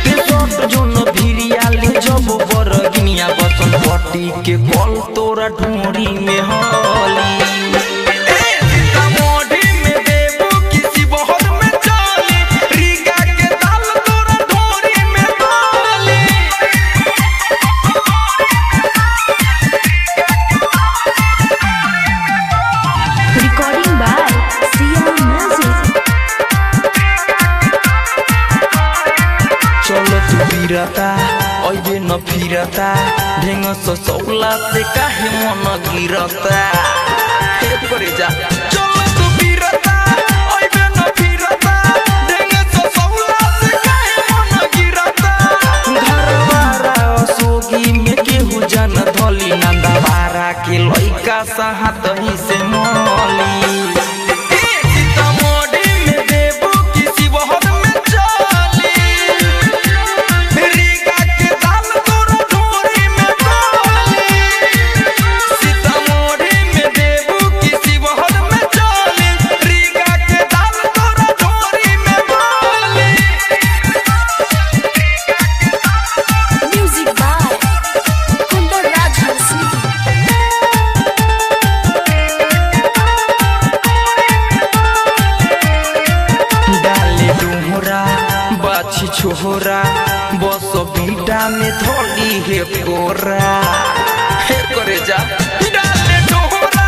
दुनिया जो न भिरिया ले जब बरगिनिया बसन पट्टी के कल तोरा ढोरी में हली ओइबे न फिरता ढेंग सौला से काहे मन गिरता हे करे जा चलो तू फिरता ओइबे न फिरता ढेंग सौला से काहे मन गिरता घरवारा सोगी में केहू जन धली नंदवारा के लइका साहत ही से मोली छोरा बस बीटा में थोड़ी है कोरा हे करे जा डाले डोरा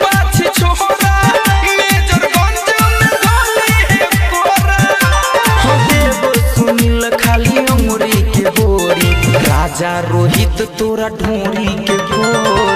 बाछी छोरा मेजरगंज में थोड़ी है कोरा हो देव सुनील खाली अंगुरी के बोरी राजा रोहित तोरा ढोरी के बोरी।